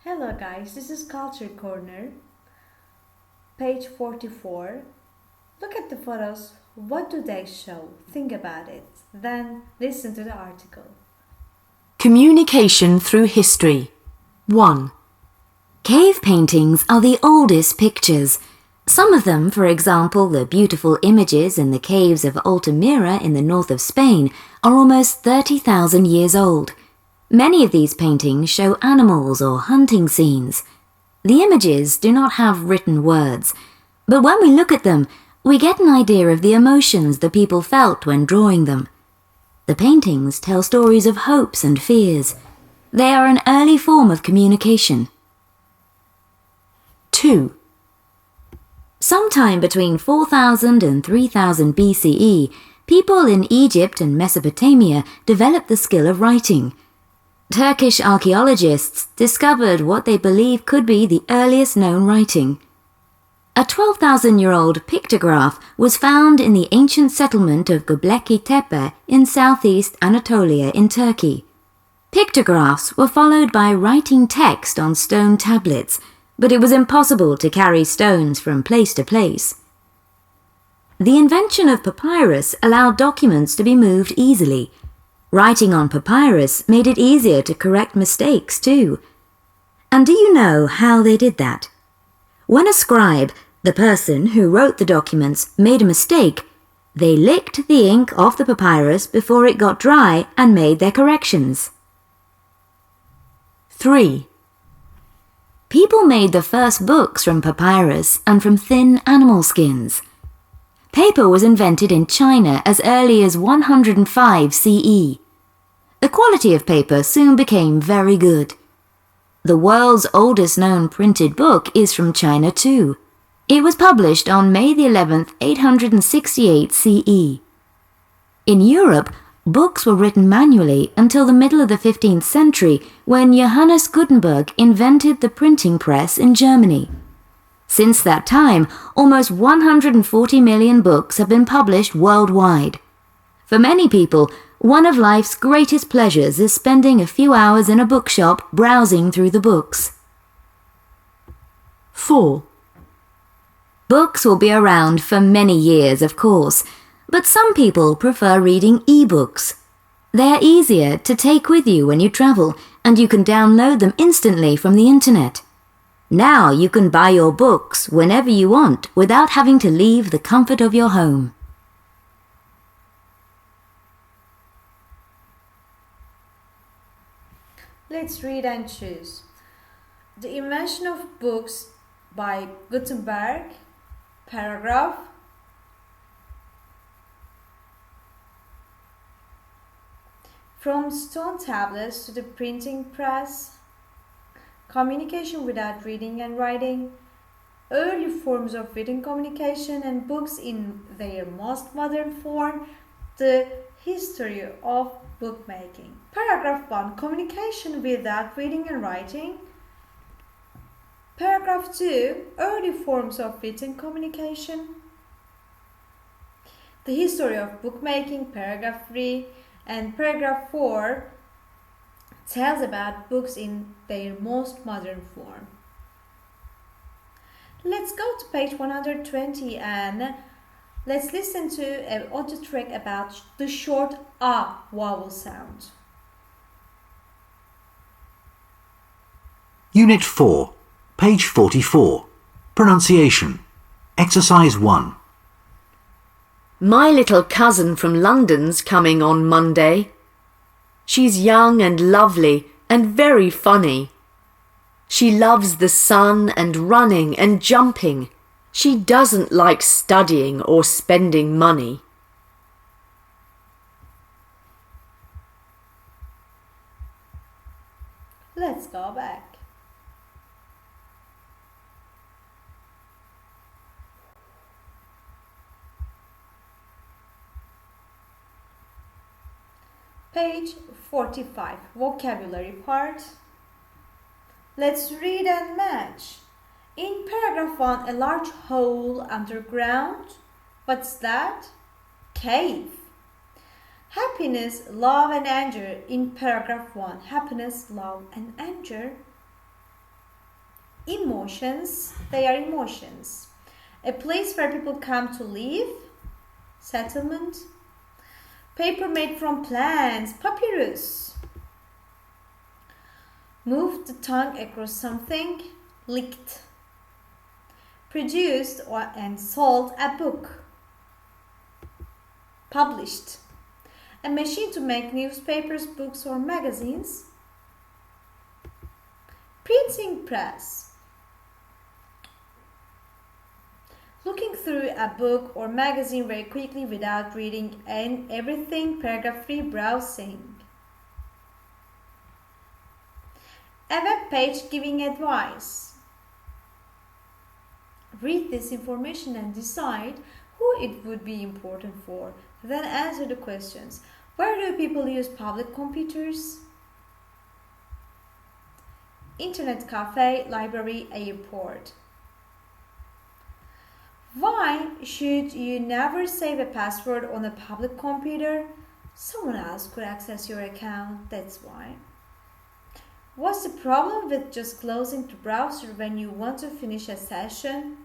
Hello guys, this is Culture Corner, page 44. Look at the photos. What do they show? Think about it. Then listen to the article. Communication through history. 1. Cave paintings are the oldest pictures. Some of them, for example, the beautiful images in the caves of Altamira in the north of Spain, are almost 30,000 years old. Many of these paintings show animals or hunting scenes. The images do not have written words, but when we look at them, we get an idea of the emotions the people felt when drawing them. The paintings tell stories of hopes and fears. They are an early form of communication. 2. Sometime between 4000 and 3000 BCE, people in Egypt and Mesopotamia developed the skill of writing. Turkish archaeologists discovered what they believe could be the earliest known writing. A 12,000-year-old pictograph was found in the ancient settlement of Göbekli Tepe in southeast Anatolia in Turkey. Pictographs were followed by writing text on stone tablets, but it was impossible to carry stones from place to place. The invention of papyrus allowed documents to be moved easily. Writing on papyrus made it easier to correct mistakes too. And do you know how they did that? When a scribe, the person who wrote the documents, made a mistake, they licked the ink off the papyrus before it got dry and made their corrections. 3. People made the first books from papyrus and from thin animal skins. Paper was invented in China as early as 105 CE. The quality of paper soon became very good. The world's oldest known printed book is from China too. It was published on May the 11th, 868 CE. In Europe, books were written manually until the middle of the 15th century when Johannes Gutenberg invented the printing press in Germany. Since that time, almost 140 million books have been published worldwide. For many people, one of life's greatest pleasures is spending a few hours in a bookshop browsing through the books. 4. Books will be around for many years, of course, but some people prefer reading e-books. They are easier to take with you when you travel, and you can download them instantly from the internet. Now you can buy your books whenever you want without having to leave the comfort of your home. Let's read and choose. The invention of books by Gutenberg, paragraph. From stone tablets to the printing press, communication without reading and writing, early forms of written communication and books in their most modern form, the history of bookmaking. Paragraph 1. Communication without reading and writing. Paragraph 2. Early forms of written communication. The history of bookmaking. Paragraph 3. And paragraph 4 tells about books in their most modern form. Let's go to page 120 and let's listen to an audio track about the short A vowel sound. Unit 4, page 44. Pronunciation. Exercise 1. My little cousin from London's coming on Monday. She's young and lovely and very funny. She loves the sun and running and jumping. She doesn't like studying or spending money. Let's go back. Page 45, vocabulary part. Let's read and match. In paragraph 1, a large hole underground. What's that? Cave. Happiness, love and anger in paragraph 1. Happiness, love and anger. Emotions, they are emotions. A place where people come to live, settlement. Paper made from plants, papyrus. Move the tongue across something, licked. Produced and sold a book, published. A machine to make newspapers, books or magazines. Printing press. Looking through a book or magazine very quickly without reading and everything. Paragraph 3, browsing. A web page giving advice. Read this information and decide who it would be important for. Then answer the questions. Where do people use public computers? Internet cafe, library, airport. Why should you never save a password on a public computer? Someone else could access your account, that's why. What's the problem with just closing the browser when you want to finish a session?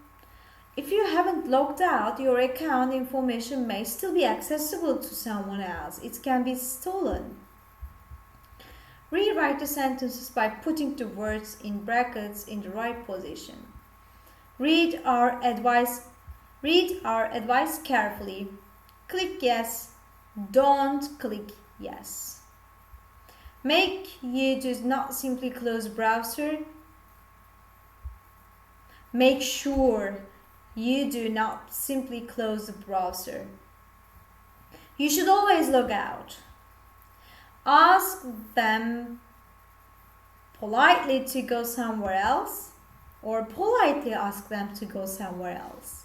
If you haven't logged out, your account information may still be accessible to someone else. It can be stolen. Rewrite the sentences by putting the words in brackets in the right position. Read our advice carefully. Click yes. Don't click yes. Make you do not simply close browser. Make sure you do not simply close the browser. You should always log out. Ask them politely to go somewhere else, or politely ask them to go somewhere else.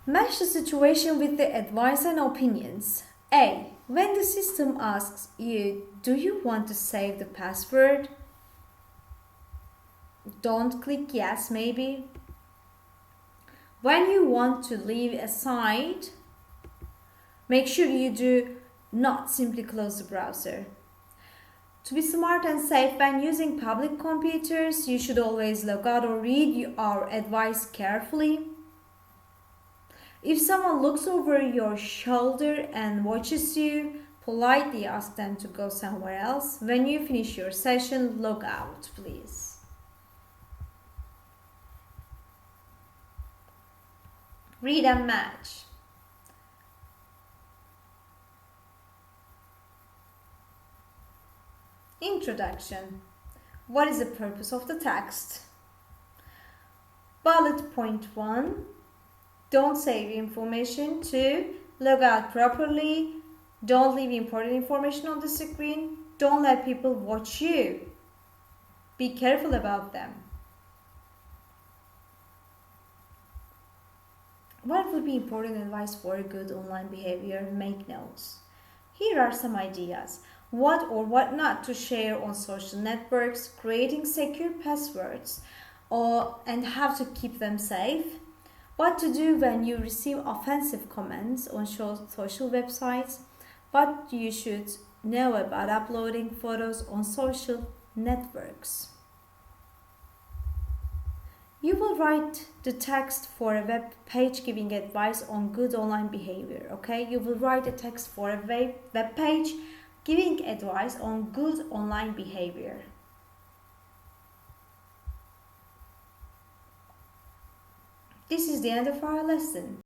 Match the situation with the advice and opinions. A. When the system asks you, do you want to save the password? Don't click yes, maybe. When you want to leave a site, make sure you do not simply close the browser. To be smart and safe when using public computers, you should always log out or read our advice carefully. If someone looks over your shoulder and watches you, politely ask them to go somewhere else. When you finish your session, log out, please. Read and match. Introduction. What is the purpose of the text? Bullet point 1. Don't save information. 2. Log out properly. Don't leave important information on the screen. Don't let people watch you. Be careful about them. What would be important advice for a good online behavior? Make notes. Here are some ideas. What or what not to share on social networks, creating secure passwords, and how to keep them safe. What to do when you receive offensive comments on social websites. What you should know about uploading photos on social networks. You will write the text for a web page giving advice on good online behavior, okay? You will write a text for a web page giving advice on good online behavior. This is the end of our lesson.